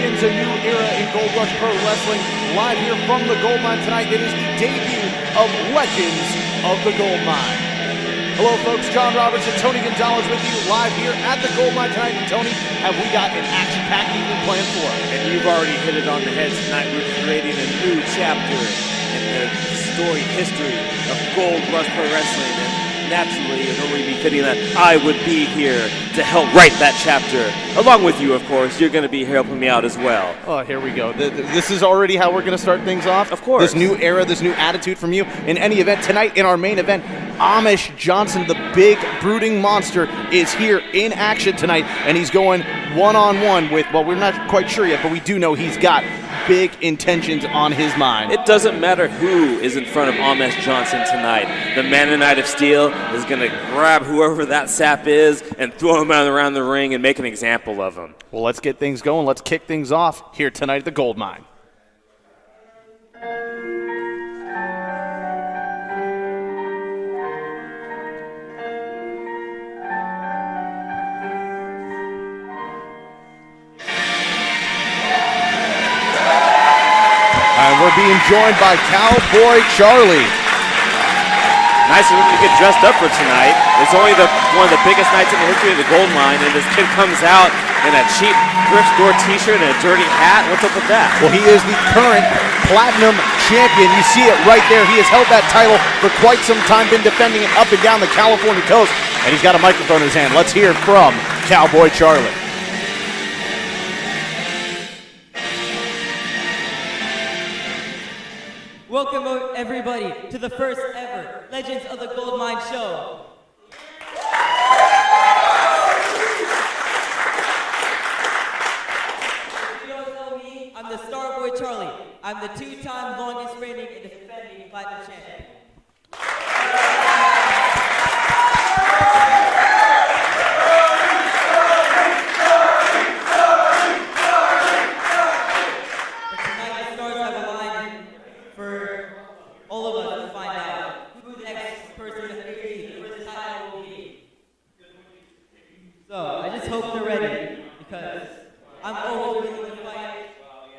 begins a new era in Gold Rush Pro Wrestling. Live here from the Goldmine tonight, it is the debut of Legends of the Goldmine. Hello folks, John Roberts and Tony Gonzalez with you live here at the Goldmine tonight. And Tony, have we got an action-packed evening planned for it? And you've already hit it on the head tonight. We're creating a new chapter in the story history of Gold Rush Pro Wrestling. And naturally, it would only be fitting that I would be here to help write that chapter. Along with you, of course. You're going to be helping me out as well. Oh, here we go. This is already how we're going to start things off? Of course. This new era, this new attitude from you. In any event, tonight in our main event, Amish Johnson, the big brooding monster, is here in action tonight, and he's going one-on-one with, well, we're not quite sure yet, but we do know he's got big intentions on his mind. It doesn't matter who is in front of Amish Johnson tonight. The Man in Knight of Steel is going to grab whoever that sap is and throw him around the ring and make an example of him. Well, let's get things going. Let's kick things off here tonight at the Goldmine. And we're being joined by Cowboy Charlie. Nice of him to get dressed up for tonight. It's only one of the biggest nights in the history of the Goldmine, and this kid comes out in a cheap thrift store t-shirt and a dirty hat. What's up with that? Well, he is the current Platinum Champion. You see it right there. He has held that title for quite some time, been defending it up and down the California coast, and he's got a microphone in his hand. Let's hear from Cowboy Charlie. Welcome everybody to the first ever Legends of the Goldmine show. If you don't know me, I'm the Starboy Charlie. I'm the two-time longest reigning and defending Platinum Champion. Hope they're ready, because I'm always willing to fight,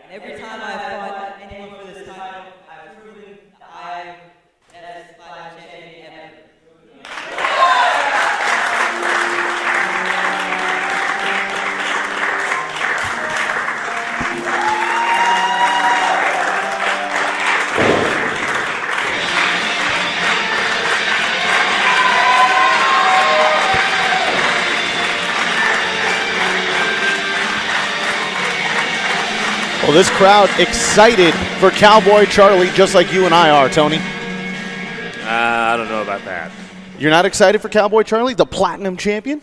and every time I've fought anyone for this title, I've proven that I'm the best Platinum champion ever. Well, this crowd excited for Cowboy Charlie, just like you and I are, Tony. I don't know about that. You're not excited for Cowboy Charlie, the Platinum Champion?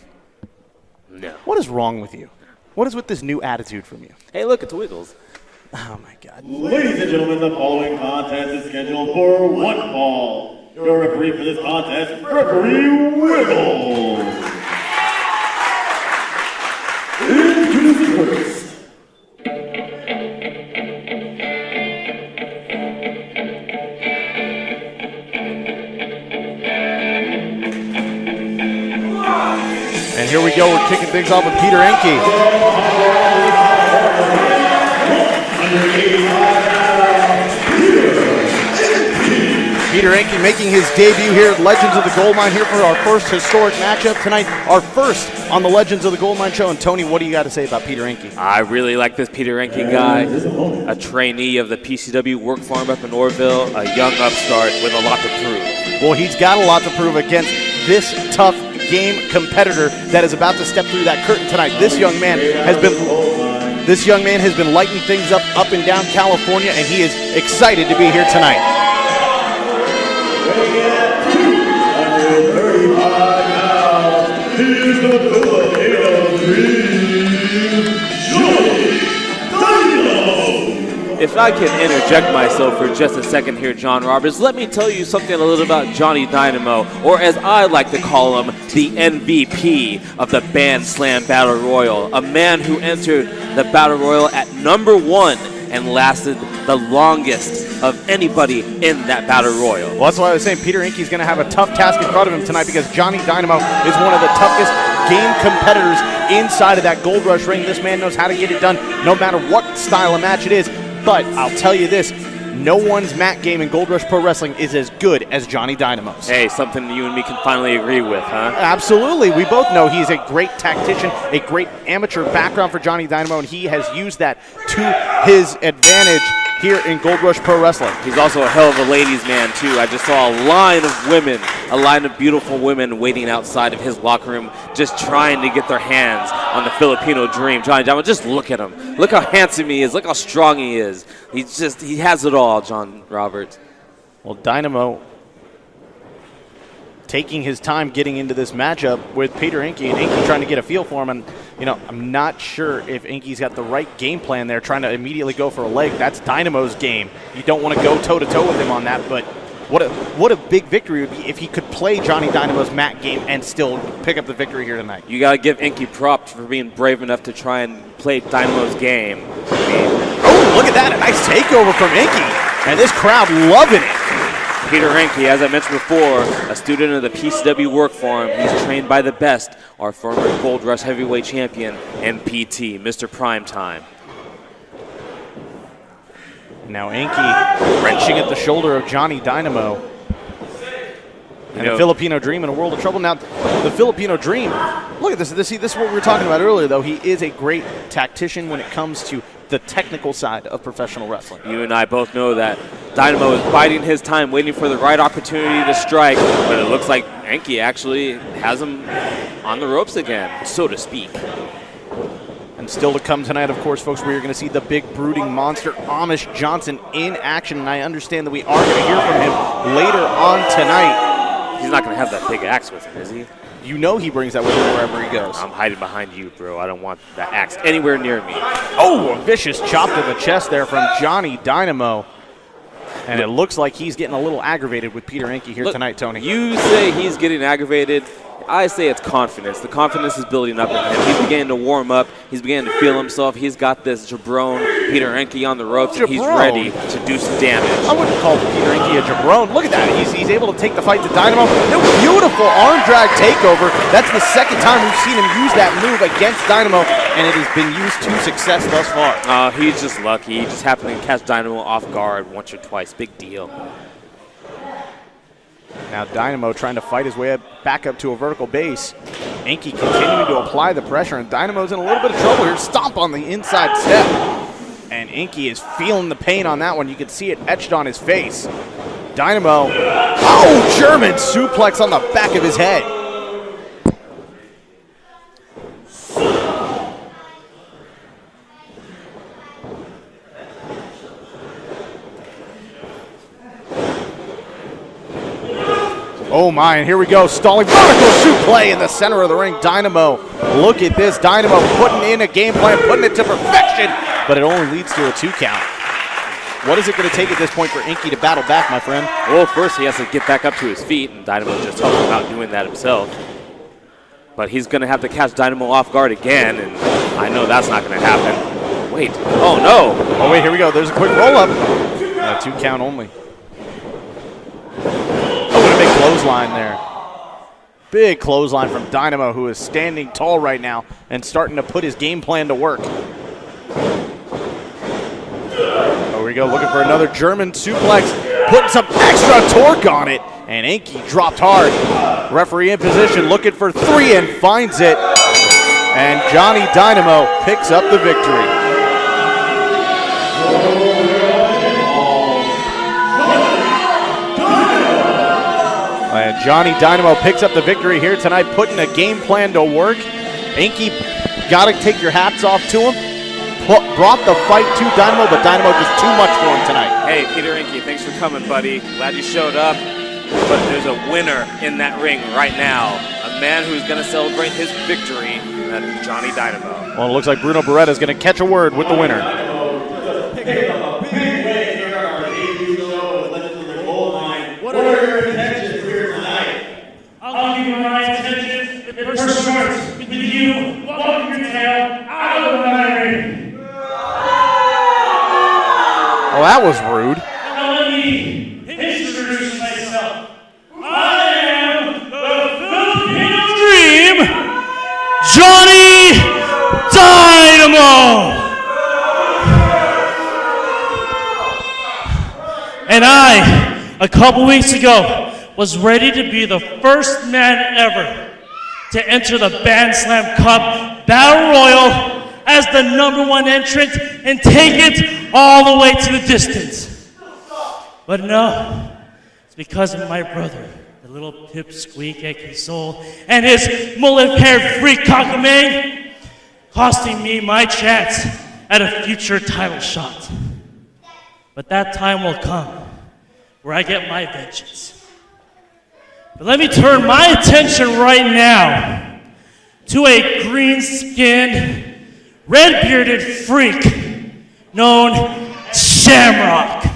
No. What is wrong with you? What is with this new attitude from you? Hey, look, it's Wiggles. Oh, my God. Ladies and gentlemen, the following contest is scheduled for one fall. Your referee for this contest, Referee Wiggles. Introducing first. And here we go, we're kicking things off with Peter Encke. Peter Encke making his debut here at Legends of the Goldmine here for our first historic matchup tonight, our first on the Legends of the Goldmine show. And Tony, what do you got to say about Peter Encke? I really like this Peter Encke guy, a trainee of the PCW, worked for him up in Orville, a young upstart with a lot to prove. Well, he's got a lot to prove against this tough game competitor that is about to step through that curtain tonight. This young man has been lighting things up and down California, and he is excited to be here tonight. Here's the Philipino Dream, Dynamo. If I can interject myself for just a second here, John Roberts, let me tell you something a little about Johnny Dynamo, or as I like to call him, the MVP of the Band Slam Battle Royal, a man who entered the Battle Royal at #1 and lasted the longest of anybody in that Battle Royal. Well, that's why I was saying Peter Encke is going to have a tough task in front of him tonight, because Johnny Dynamo is one of the toughest game competitors inside of that Gold Rush ring. This man knows how to get it done no matter what style of match it is. But I'll tell you this, no one's mat game in Gold Rush Pro Wrestling is as good as Johnny Dynamo's. Hey, something you and me can finally agree with, huh? Absolutely. We both know he's a great tactician, a great amateur background for Johnny Dynamo, and he has used that to his advantage here in Gold Rush Pro Wrestling. He's also a hell of a ladies' man, too. I just saw a line of women, a line of beautiful women waiting outside of his locker room, just trying to get their hands on the Filipino dream. Johnny Dynamo, just look at him. Look how handsome he is. Look how strong he is. He has it all, John Roberts. Well, Dynamo taking his time getting into this matchup with Peter Encke, and Encke trying to get a feel for him. And, you know, I'm not sure if Encke's got the right game plan there, trying to immediately go for a leg. That's Dynamo's game. You don't want to go toe-to-toe with him on that, but what a big victory would be if he could play Johnny Dynamo's mat game and still pick up the victory here tonight. You got to give Encke props for being brave enough to try and play Dynamo's game. Oh, look at that. A nice takeover from Encke, and this crowd loving it. Peter Encke, as I mentioned before, a student of the PCW work for him. He's trained by the best, our former Gold Rush heavyweight champion and PT, Mr. Primetime. Now Encke wrenching at the shoulder of Johnny Dynamo. And the Filipino Dream in a world of trouble. Now, the Filipino Dream, look at this. This is what we were talking about earlier, though. He is a great tactician when it comes to the technical side of professional wrestling. You and I both know that Dynamo is biding his time, waiting for the right opportunity to strike, but it looks like Encke actually has him on the ropes again, so to speak. And still to come tonight, of course, folks, we are going to see the big brooding monster, Amish Johnson, in action, and I understand that we are going to hear from him later on tonight. He's not going to have that big axe with him, is he? You know he brings that with him wherever he goes. I'm hiding behind you, bro. I don't want that axe anywhere near me. Oh, a vicious chop to the chest there from Johnny Dynamo. And it looks like he's getting a little aggravated with Peter Encke here tonight, Tony. You say he's getting aggravated. I say it's confidence. The confidence is building up in him. He's beginning to warm up. He's beginning to feel himself. He's got this jabron, Peter Encke on the ropes, and he's ready to do some damage. I wouldn't call Peter Encke a jabron. Look at that. He's able to take the fight to Dynamo. Beautiful arm drag takeover. That's the second time we've seen him use that move against Dynamo, and it has been used to success thus far. He's just lucky. He just happened to catch Dynamo off guard once or twice. Big deal. Now Dynamo trying to fight his way back up to a vertical base. Encke continuing to apply the pressure, and Dynamo's in a little bit of trouble here. Stomp on the inside step. And Encke is feeling the pain on that one. You can see it etched on his face. Dynamo, oh, German suplex on the back of his head. Oh my, and here we go, stalling vertical suplex in the center of the ring. Dynamo, look at this, Dynamo putting in a game plan, putting it to perfection, but it only leads to a 2 count. What is it going to take at this point for Encke to battle back, my friend? Well, first he has to get back up to his feet, and Dynamo just helped him out doing that himself. But he's going to have to catch Dynamo off guard again, and I know that's not going to happen. Wait, oh no. Oh wait, here we go, there's a quick roll-up. 2 count only. Big clothesline there. Big clothesline from Dynamo, who is standing tall right now and starting to put his game plan to work. There we go, looking for another German suplex, putting some extra torque on it, and Encke dropped hard. Referee in position, looking for 3 and finds it. And Johnny Dynamo picks up the victory. And Johnny Dynamo picks up the victory here tonight, putting a game plan to work. Encke, got to take your hats off to him. Brought the fight to Dynamo, but Dynamo just too much for him tonight. Hey, Peter Encke, thanks for coming, buddy. Glad you showed up. But there's a winner in that ring right now. A man who's going to celebrate his victory, and that's Johnny Dynamo. Well, it looks like Bruno Beretta is going to catch a word with the winner. What are your intentions here tonight? I'll give you my intentions. It first starts with you walking your tail out of my ring. Oh, that was rude. Now let me introduce myself. I am the Filipino Dream, Johnny Dynamo. And I, a couple weeks ago, was ready to be the first man ever to enter the Band Slam Cup Battle Royal as the #1 entrant and take it all the way to the distance. But no, it's because of my brother, the little pipsqueak Encke Soul, and his mullet-haired freak cockamamie, costing me my chance at a future title shot. But that time will come where I get my vengeance. But let me turn my attention right now to a green-skinned, red-bearded freak known as Shamrock.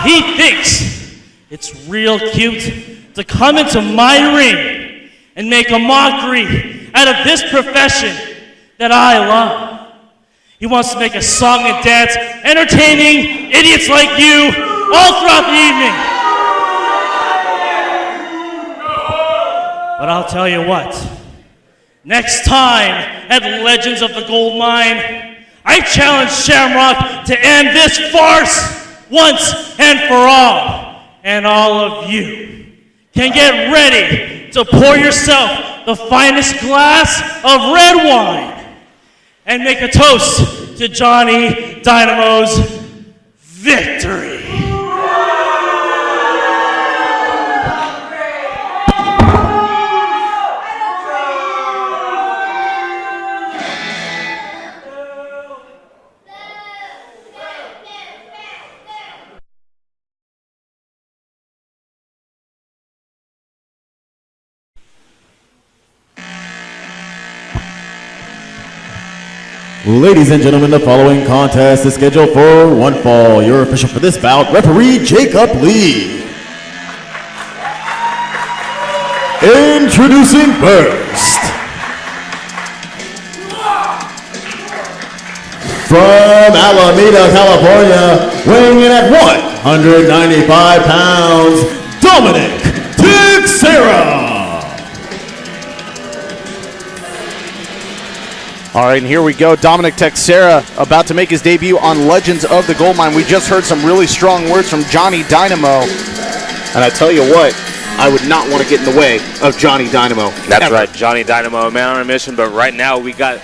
He thinks it's real cute to come into my ring and make a mockery out of this profession that I love. He wants to make a song and dance entertaining idiots like you all throughout the evening. But I'll tell you what, next time at Legends of the Goldmine, I challenge Shamrock to end this farce once and for all. And all of you can get ready to pour yourself the finest glass of red wine and make a toast to Johnny Dynamo's victory. Ladies and gentlemen, the following contest is scheduled for one fall. Your official for this bout, referee Jacob Lee. Introducing first, from Alameda, California, weighing in at 195 pounds, Dominic Teixeira. All right, and here we go. Dominic Teixeira about to make his debut on Legends of the Goldmine. We just heard some really strong words from Johnny Dynamo. And I tell you what, I would not want to get in the way of Johnny Dynamo. That's right, Johnny Dynamo, a man on a mission. But right now we got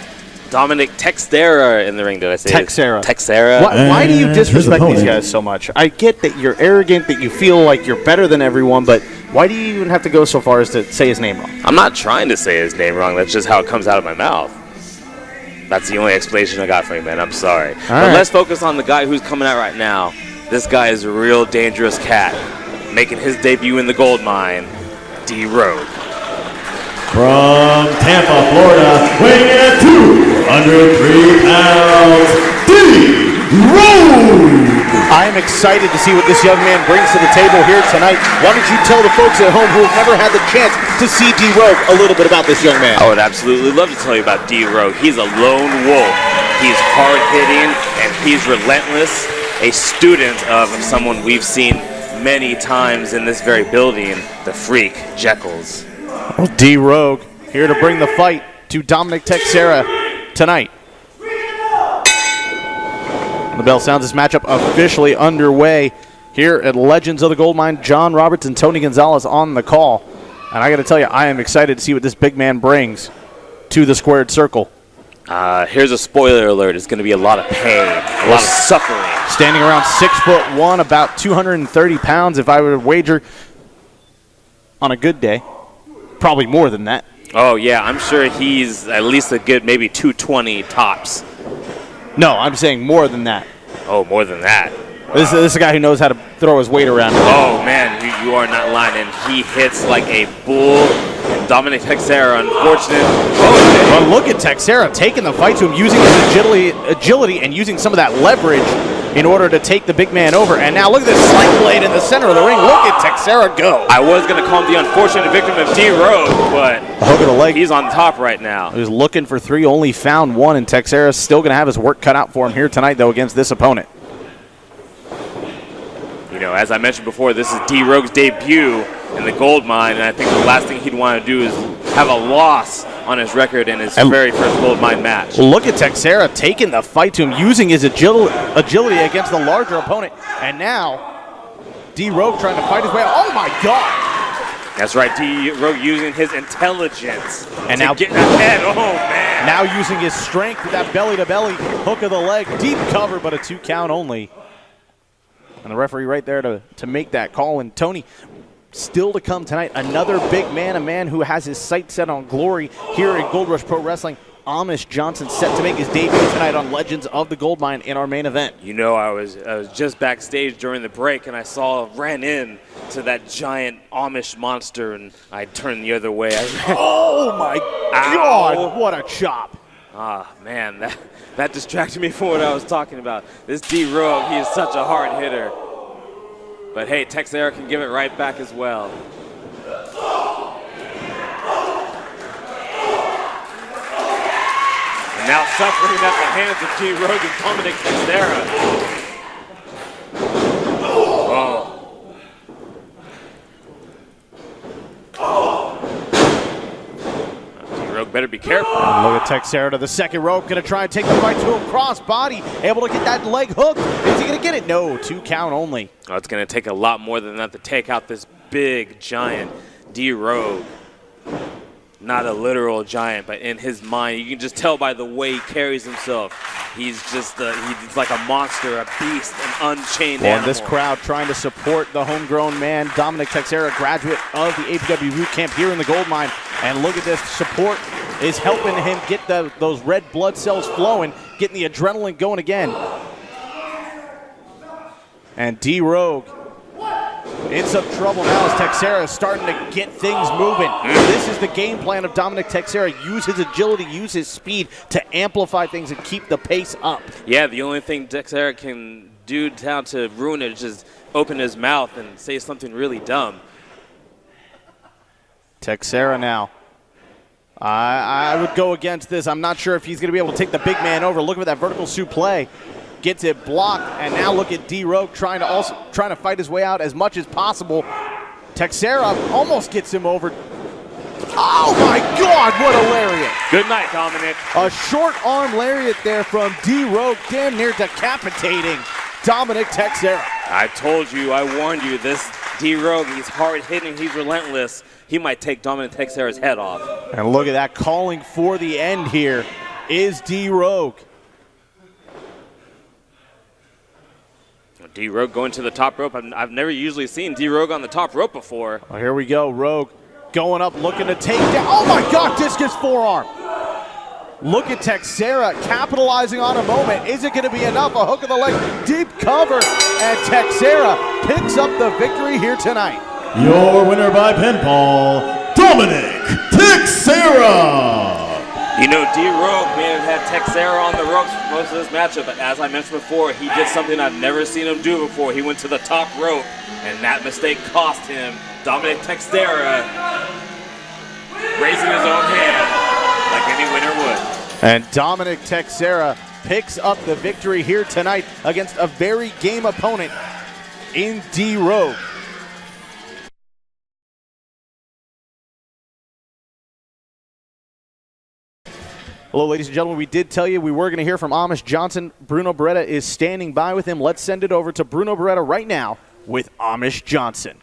Dominic Teixeira in the ring. Did I say Teixeira? Teixeira. Why do you disrespect these guys so much? I get that you're arrogant, that you feel like you're better than everyone, but why do you even have to go so far as to say his name wrong? I'm not trying to say his name wrong. That's just how it comes out of my mouth. That's the only explanation I got for you, man. I'm sorry. But let's focus on the guy who's coming out right now. This guy is a real dangerous cat. Making his debut in the Goldmine, D-Rogue. From Tampa, Florida, weighing in at 203 pounds, D-Rogue. I am excited to see what this young man brings to the table here tonight. Why don't you tell the folks at home who have never had the chance to see D-Rogue a little bit about this young man? I would absolutely love to tell you about D-Rogue. He's a lone wolf. He's hard-hitting, and he's relentless. A student of someone we've seen many times in this very building, the Freak Jekyll's. Well, D-Rogue here to bring the fight to Dominic Teixeira tonight. The bell sounds, this matchup officially underway here at Legends of the Goldmine. John Roberts and Tony Gonzalez on the call. And I got to tell you, I am excited to see what this big man brings to the squared circle. Here's a spoiler alert. It's going to be a lot of pain, a lot of suffering. Standing around 6'1", about 230 pounds, if I were to wager on a good day. Probably more than that. Oh, yeah, I'm sure he's at least a good maybe 220 tops. No, I'm saying more than that. Oh, more than that. Wow. This is a guy who knows how to throw his weight around. Oh, man, you are not lying. And he hits like a bull. And Dominic Teixeira, unfortunate. But look at Teixeira taking the fight to him, using his agility and using some of that leverage in order to take the big man over. And now look at this slight blade in the center of the ring. Look at Teixeira go. I was going to call him the unfortunate victim of D-Rogue, but a hook of the leg. He's on top right now. He was looking for three, only found one, and Teixeira's still going to have his work cut out for him here tonight, though, against this opponent. You know, as I mentioned before, this is D-Rogue's debut in the gold mine, and I think the last thing he'd want to do is have a loss on his record in his very first gold mine match. Look at Teixeira taking the fight to him, using his agility against the larger opponent, and now D-Rogue trying to fight his way out. Oh my God! That's right, D-Rogue using his intelligence and to now get ahead. Oh, man. Now using his strength with that belly-to-belly hook of the leg. Deep cover, but a 2 count only. And the referee right there to make that call. And Tony, still to come tonight, another big man, a man who has his sights set on glory here in Gold Rush Pro Wrestling. Amish Johnson set to make his debut tonight on Legends of the Goldmine in our main event. You know, I was just backstage during the break, and I ran in to that giant Amish monster, and I turned the other way. Oh my God! What a chop! Ah, man, that distracted me from what I was talking about. This D-Rogue, he is such a hard hitter. But hey, Teixeira can give it right back as well. And now suffering at the hands of D-Rogue and Dominic Teixeira. D-Rogue better be careful. Look at Teixeira to the second rope, gonna try and take the fight to him, cross body, able to get that leg hook. Is he gonna get it? No, 2 count only. Oh, it's gonna take a lot more than that to take out this big, giant D-Rogue. Not a literal giant, but in his mind, you can just tell by the way he carries himself. He's just he's like a monster, a beast, an unchained animal. And this crowd trying to support the homegrown man, Dominic Teixeira, graduate of the APW boot camp here in the Goldmine. And look at this, support is helping him get those red blood cells flowing, getting the adrenaline going again. And D-Rogue in some trouble now as Teixeira is starting to get things moving. This is the game plan of Dominic Teixeira. Use his agility, use his speed to amplify things and keep the pace up. Yeah, the only thing Teixeira can do down to ruin it is just open his mouth and say something really dumb. Teixeira now. I would go against this. I'm not sure if he's going to be able to take the big man over. Look at that vertical suplex. Gets it blocked, and now look at D-Rogue trying to fight his way out as much as possible. Teixeira almost gets him over. Oh my God, what a lariat! Good night, Dominic. A short arm lariat there from D-Rogue, damn near decapitating Dominic Teixeira. I told you, I warned you, this D-Rogue, he's hard hitting, he's relentless. He might take Dominic Teixeira's head off. And look at that, calling for the end here is D-Rogue. D-Rogue going to the top rope. I've never usually seen D-Rogue on the top rope before. Well, here we go. Rogue going up, looking to take down. Oh my God, discus forearm. Look at Teixeira capitalizing on a moment. Is it going to be enough? A hook of the leg, deep cover, and Teixeira picks up the victory here tonight. Your winner by pinfall, Dominic Teixeira. You know, D-Rogue may have had Teixeira on the ropes for most of this matchup, but as I mentioned before, he did something I've never seen him do before. He went to the top rope, and that mistake cost him. Dominic Teixeira raising his own hand like any winner would. And Dominic Teixeira picks up the victory here tonight against a very game opponent in D-Rogue. Hello, ladies and gentlemen. We did tell you we were going to hear from Amish Johnson. Bruno Beretta is standing by with him. Let's send it over to Bruno Beretta right now with Amish Johnson.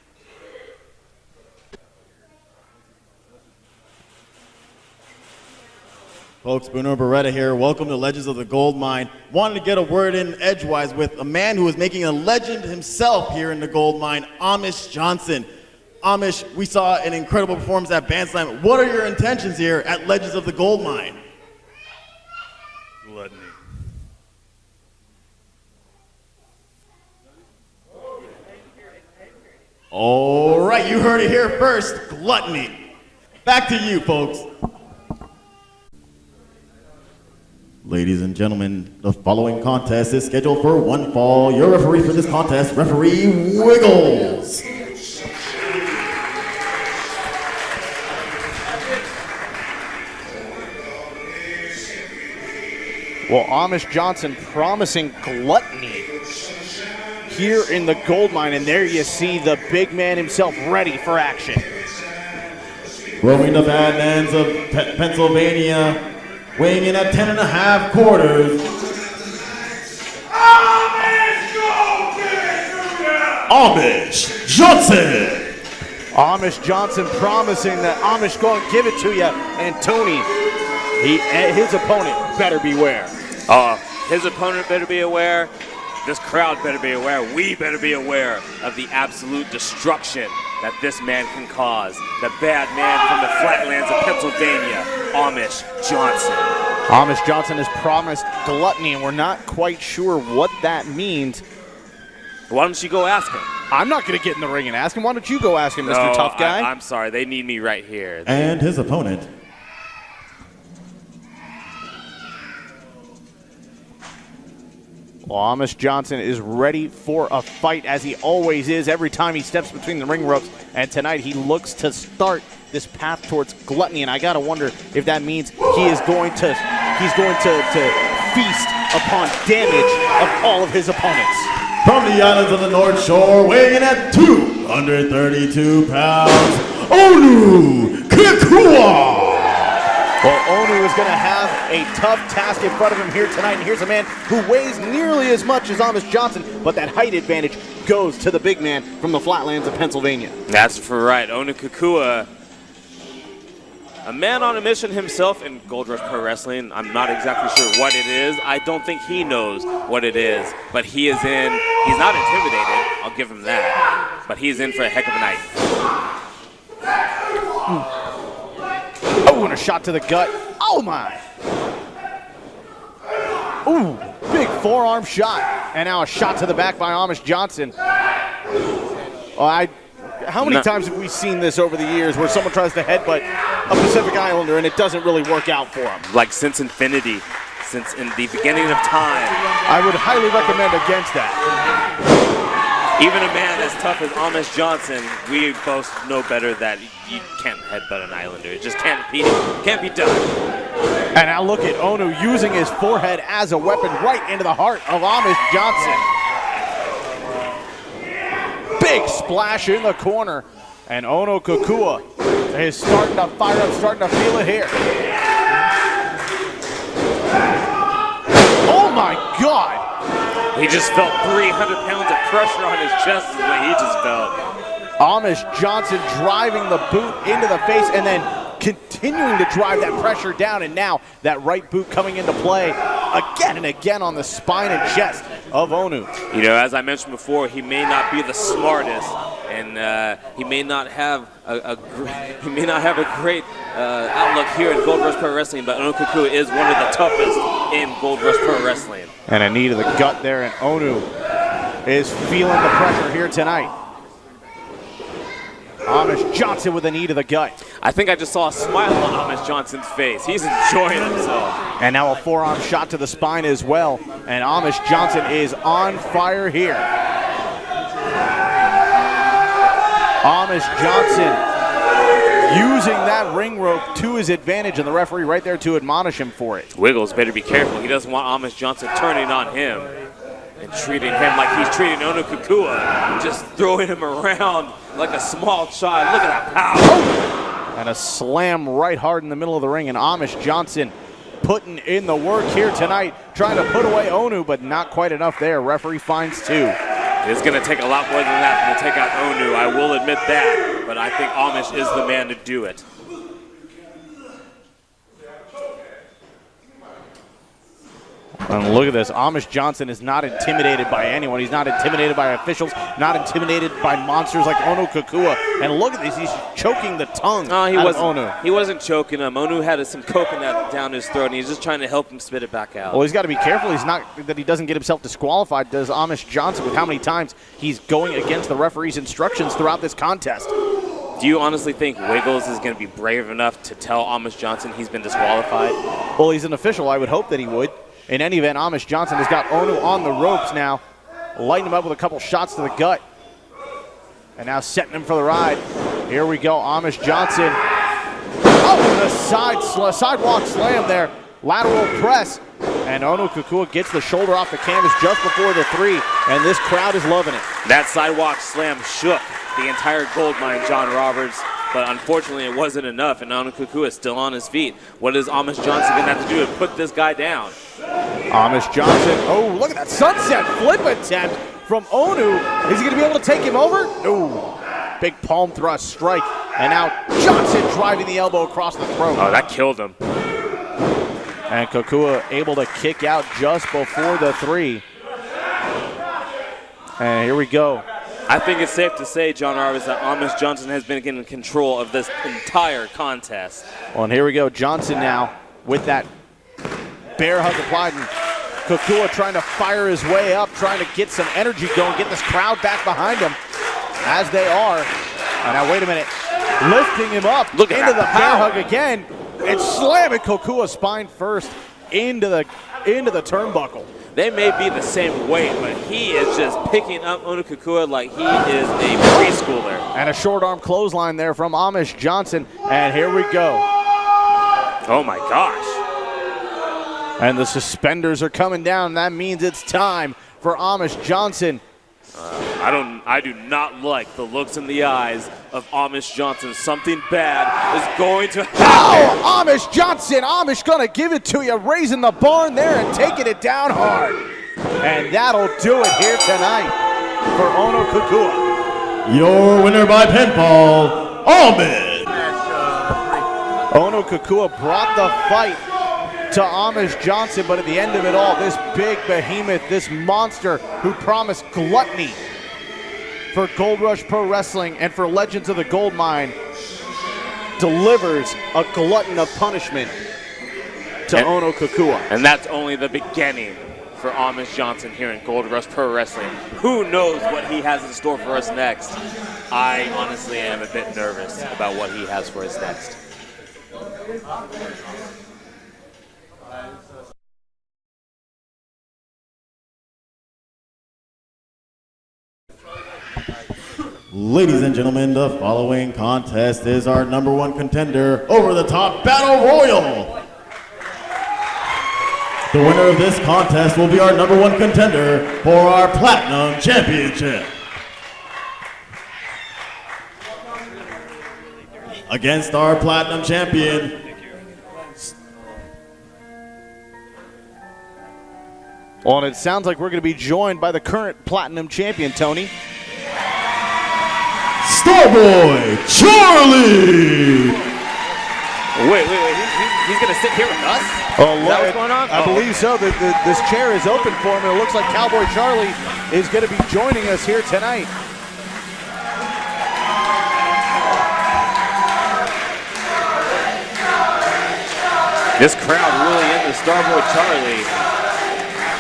Folks, Bruno Beretta here. Welcome to Legends of the Goldmine. Wanted to get a word in edgewise with a man who is making a legend himself here in the Goldmine, Amish Johnson. Amish, we saw an incredible performance at Bandslam. What are your intentions here at Legends of the Goldmine? Gluttony. All right, you heard it here first, gluttony. Back to you, folks. Ladies and gentlemen, the following contest is scheduled for one fall. Your referee for this contest, referee Wiggles. Well, Amish Johnson promising gluttony here in the Goldmine, and there you see the big man himself ready for action. Roaming the Badlands of Pennsylvania, weighing in at 10.5 quarters, Amish Johnson. Amish Johnson promising that Amish going to give it to you, and Tony, his opponent better beware. His opponent better be aware. This crowd better be aware. We better be aware of the absolute destruction that this man can cause. The bad man from the flatlands of Pennsylvania, Amish Johnson. Amish Johnson has promised gluttony, and we're not quite sure what that means. Why don't you go ask him? I'm not going to get in the ring and ask him. Why don't you go ask him, Mr. Tough Guy? I'm sorry. They need me right here. And his opponent. Well, Amish Johnson is ready for a fight, as he always is every time he steps between the ring ropes. And tonight he looks to start this path towards gluttony, and I gotta wonder if that means he's going to feast upon damage of all of his opponents. From the islands of the North Shore, weighing in at 232 pounds, Onu Kikua. Well, Onu is going to have a tough task in front of him here tonight, and here's a man who weighs nearly as much as Amish Johnson, but that height advantage goes to the big man from the flatlands of Pennsylvania. That's for right. Onu Kikua, a man on a mission himself in Gold Rush Pro Wrestling. I'm not exactly sure what it is. I don't think he knows what it is, but he's not intimidated. I'll give him that. But he's in for a heck of a night. Oh, and a shot to the gut. Oh, my. Ooh, big forearm shot. And now a shot to the back by Amish Johnson. How many times have we seen this over the years where someone tries to headbutt a Pacific Islander and it doesn't really work out for him? Like since infinity, since in the beginning of time. I would highly recommend against that. Even a man as tough as Amish Johnson, we both know better that you can't headbutt an Islander. It just can't be done. And now look at Onu using his forehead as a weapon right into the heart of Amish Johnson. Big splash in the corner. And Onu Kikua is starting to fire up, starting to feel it here. Oh my God! He just felt 300 pounds of pressure on his chest is what he just felt. Amish Johnson driving the boot into the face and then continuing to drive that pressure down, and now that right boot coming into play again and again on the spine and chest of Onu. You know, as I mentioned before, he may not be the smartest, and he may not have a great outlook here in Gold Rush Pro Wrestling, but Onu Kikua is one of the toughest in Gold Rush Pro Wrestling. And a knee to the gut there, and Onu is feeling the pressure here tonight. Amish Johnson with a knee to the gut. I think I just saw a smile on Amish Johnson's face. He's enjoying himself. And now a forearm shot to the spine as well. And Amish Johnson is on fire here. Amish Johnson using that ring rope to his advantage, and the referee right there to admonish him for it. Wiggles better be careful. He doesn't want Amish Johnson turning on him and treating him like he's treating Onu Kikua, just throwing him around like a small child. Look at that power. And a slam right hard in the middle of the ring, and Amish Johnson putting in the work here tonight, trying to put away Onu, but not quite enough there. Referee finds 2. It's going to take a lot more than that to take out Onu, I will admit that, but I think Amish is the man to do it. And look at this. Amish Johnson is not intimidated by anyone. He's not intimidated by officials, not intimidated by monsters like Onu Kikua. And look at this. He's choking the tongue out of Onu. He wasn't choking him. Onu had some coconut down his throat, and he's just trying to help him spit it back out. Well, he's got to be careful. He's not that he doesn't get himself disqualified, does Amish Johnson, with how many times he's going against the referee's instructions throughout this contest. Do you honestly think Wiggles is going to be brave enough to tell Amish Johnson he's been disqualified? Well, he's an official. I would hope that he would. In any event, Amish Johnson has got Onu on the ropes now, lighting him up with a couple shots to the gut. And now setting him for the ride. Here we go, Amish Johnson. Oh, the sidewalk slam there. Lateral press. And Onu Kikua gets the shoulder off the canvas just before the 3. And this crowd is loving it. That sidewalk slam shook the entire Goldmine, John Roberts. But unfortunately, it wasn't enough, and Onu is still on his feet. What is Amish Johnson going to have to do to put this guy down? Amish Johnson, oh, look at that sunset flip attempt from Onu. Is he going to be able to take him over? No. Big palm thrust strike, and now Johnson driving the elbow across the throat. Oh, that killed him. And Kokua able to kick out just before the 3. And here we go. I think it's safe to say, John Roberts, that Amish Johnson has been in control of this entire contest. Well, and here we go. Johnson now with that bear hug applied. And Kokua trying to fire his way up, trying to get some energy going, get this crowd back behind him, as they are. And now, wait a minute. Lifting him up into the bear hug again. It's slamming Kokua's spine first into the turnbuckle. They may be the same weight, but he is just picking up Onu like he is a preschooler. And a short arm clothesline there from Amish Johnson. And here we go. Oh my gosh. And the suspenders are coming down. That means it's time for Amish Johnson. I do not like the looks in the eyes of Amish Johnson. Something bad is going to happen. Oh, Amish Johnson. Amish gonna give it to you, raising the barn there and taking it down hard. And that'll do it here tonight for Ono Kokua. Your winner by pinfall, Amish. Ono Kokua brought the fight to Amish Johnson, but at the end of it all, this big behemoth, this monster who promised gluttony for Gold Rush Pro Wrestling and for Legends of the Goldmine delivers a glutton of punishment to Ono Kokua. And that's only the beginning for Amish Johnson here in Gold Rush Pro Wrestling. Who knows what he has in store for us next? I honestly am a bit nervous about what he has for us next. Ladies and gentlemen, the following contest is our #1 contender over the top battle royal. The winner of this contest will be our #1 contender for our Platinum Championship. Against our Platinum Champion, well, and it sounds like we're going to be joined by the current Platinum Champion, Tony. Starboy Charlie! Wait, he's going to sit here with us? Oh, is that what's going on? I believe so. This chair is open for him, and it looks like Cowboy Charlie is going to be joining us here tonight. This crowd really into Starboy Charlie.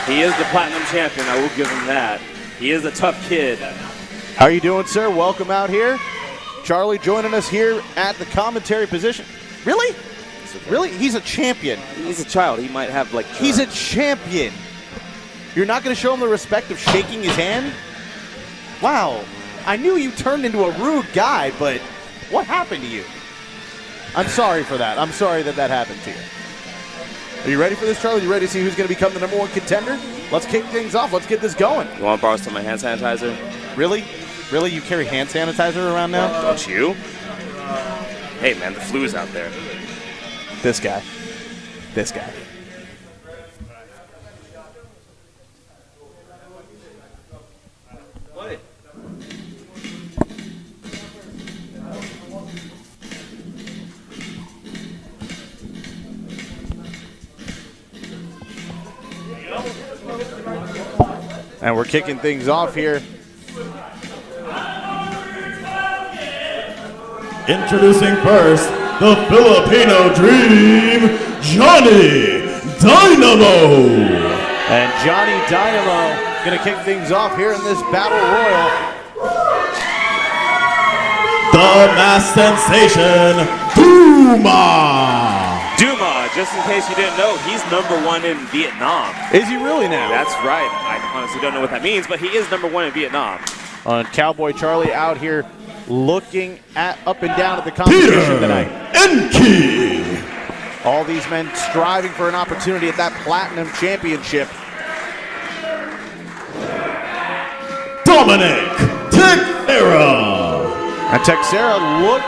He is the Platinum Champion, I will give him that. He is a tough kid. How are you doing, sir? Welcome out here. Charlie joining us here at the commentary position. Really? Okay. Really? He's a champion. He's a child. He might have like. He's a champion. You're not going to show him the respect of shaking his hand? Wow. I knew you turned into a rude guy, but what happened to you? I'm sorry for that. I'm sorry that happened to you. Are you ready for this, Charlie? You ready to see who's going to become the #1 contender? Let's kick things off. Let's get this going. You want to borrow some of my hand sanitizer? Really? Really? You carry hand sanitizer around now? Don't you? Hey, man, the flu's out there. This guy. This guy. And we're kicking things off here. Introducing first, the Filipino Dream, Johnny Dynamo. And Johnny Dynamo going to kick things off here in this Battle Royal. The mass sensation, Duma. Duma, just in case you didn't know, he's #1 in Vietnam. Is he really now? That's right. I honestly don't know what that means, but he is #1 in Vietnam. Cowboy Charlie out here looking up and down at the competition tonight. Encke. All these men striving for an opportunity at that Platinum Championship. Dominic Teixeira. And Teixeira looked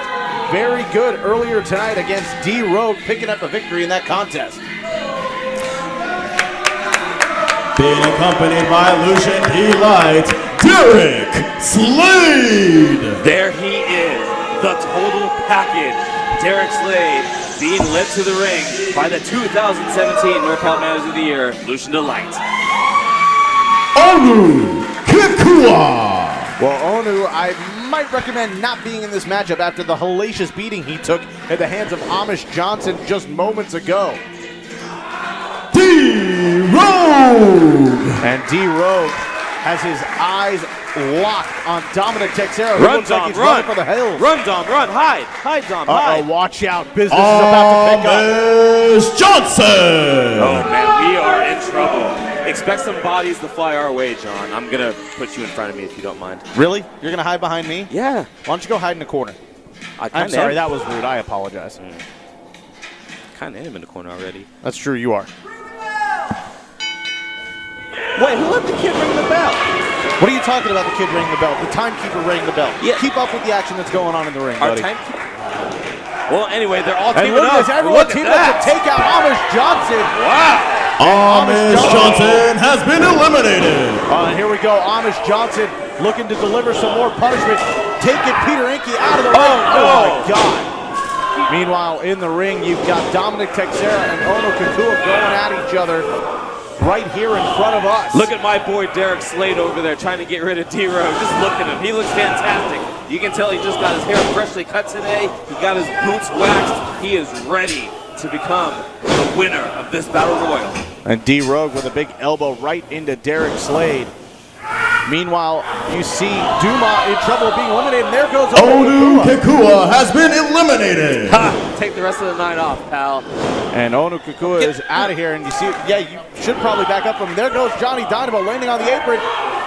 very good earlier tonight against D-Rogue, picking up a victory in that contest. Being accompanied by Lucian P. Light, Derek Slade. There he is, the total package. Derek Slade being led to the ring by the 2017 NorCal Manager of the Year, Lucian Delight. Onu Kikua. Well, Onu, I might recommend not being in this matchup after the hellacious beating he took at the hands of Amish Johnson just moments ago. D-Rogue. And D-Rogue has his eyes locked on Dominic Teixeira, who Run, looks like Dom, he's run. running for the hills. Run, Dom, run, hide, Dom, hide. Watch out, business is about to pick up. Amish Johnson. Oh man, we are in trouble. Expect some bodies to fly our way, John. I'm gonna put you in front of me if you don't mind. Really? You're going to hide behind me? Yeah. Why don't you go hide in the corner? I'm kinda sorry, am. that was rude. I apologize. Kind of am in the corner already. That's true, you are. Wait, who let the kid ring the bell? What are you talking about, the kid ringing the bell? The timekeeper ringing the bell. Yeah. Keep up with the action that's going on in the ring, Our buddy. timekeeper. Well, anyway, they're all And teaming look at up. this, everyone teaming up to take out Amish Johnson. Wow. Amish Johnson has been eliminated. And here we go, Amish Johnson looking to deliver some more punishment, taking Peter Encke out of the ring. Oh my God. Meanwhile, in the ring, you've got Dominic Teixeira and Ono Kikua going at each other right here in front of us. Look at my boy Derek Slade over there trying to get rid of D-Rogue. Just look at him. He looks fantastic. You can tell he just got his hair freshly cut today. He got his boots waxed. He is ready to become the winner of this Battle Royal. And D-Rogue with a big elbow right into Derek Slade. Meanwhile, you see Duma in trouble of being eliminated, and there goes Onu Kikua. Kikua has been eliminated. Ha! Take the rest of the night off, pal. And Ono Kikua is out of here, and you see, yeah, you should probably back up from him. There goes Johnny Dynamo landing on the apron.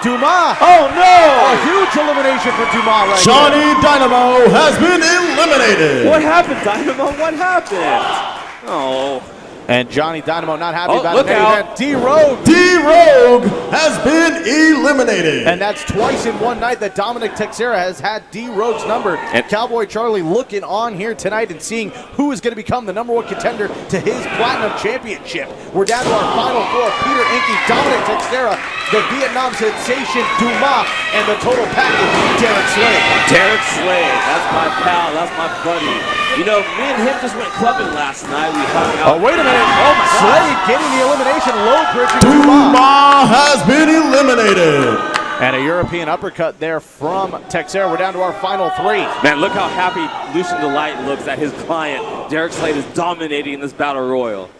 Duma! Oh no! A huge elimination for Duma right Johnny here. Dynamo has been eliminated. What happened, Dynamo? What happened? Oh. And Johnny Dynamo not happy Oh, about look it. out. D-Rogue. D-Rogue has been eliminated. And that's twice in one night that Dominic Teixeira has had D-Rogue's number. And Cowboy Charlie looking on here tonight and seeing who is going to become the #1 contender to his Platinum Championship. We're down to our final four. Peter Encke, Dominic Teixeira, the Vietnam sensation Duma, and the total package, Derek Slade. Derek Slade, that's my pal, that's my buddy. You know, me and him just went clubbing last night. We hung out. Oh, wait a minute. Oh my God. Slade getting the elimination, low bridging Duma Duma. has been eliminated. And a European uppercut there from Teixeira. We're down to our final three. Man, look how happy Lucian Delight looks at his client. Derek Slade is dominating this Battle Royal.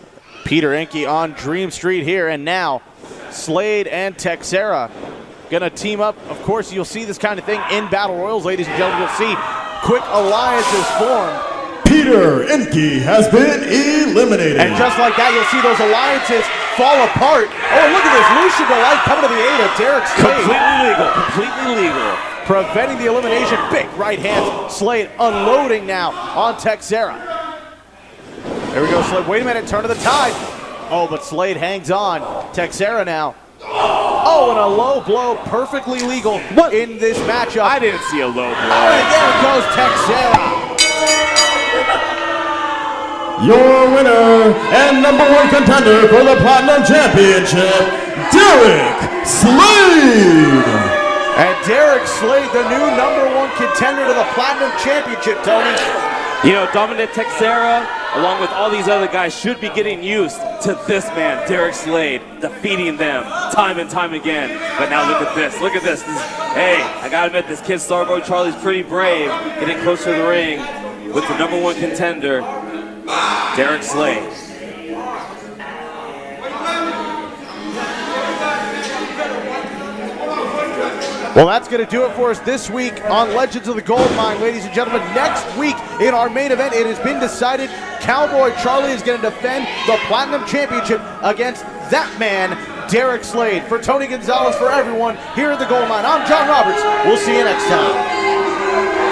Peter Encke on Dream Street here, and now Slade and Teixeira gonna team up. Of course, you'll see this kind of thing in Battle Royals, ladies and gentlemen. You'll see quick alliances formed. Peter Encke has been eliminated. And just like that, you'll see those alliances fall apart. Oh, look at this. Lucian Delight coming to the aid of Derek Slade. Completely legal. Preventing the elimination. Big right hand. Slade unloading now on Teixeira. There we go, Slade. Wait a minute. Turn of the tide. Oh, but Slade hangs on. Teixeira now. Oh, and a low blow. Perfectly legal in this matchup. I didn't see a low blow. And there goes Teixeira. Your winner and #1 contender for the Platinum Championship, Derek Slade. And Derek Slade, the new #1 contender to the Platinum Championship, Tony. You know, Dominic Teixeira, along with all these other guys, should be getting used to this man, Derek Slade, defeating them time and time again. But now look at this. Look at this. Hey, I gotta admit, this kid Starboy Charlie's pretty brave, getting closer to the ring with the #1 contender, Derek Slade. Well, that's going to do it for us this week on Legends of the Goldmine, ladies and gentlemen. Next week in our main event, it has been decided Cowboy Charlie is going to defend the Platinum Championship against that man, Derek Slade. For Tony Gonzalez, for everyone here at the Goldmine, I'm John Roberts. We'll see you next time.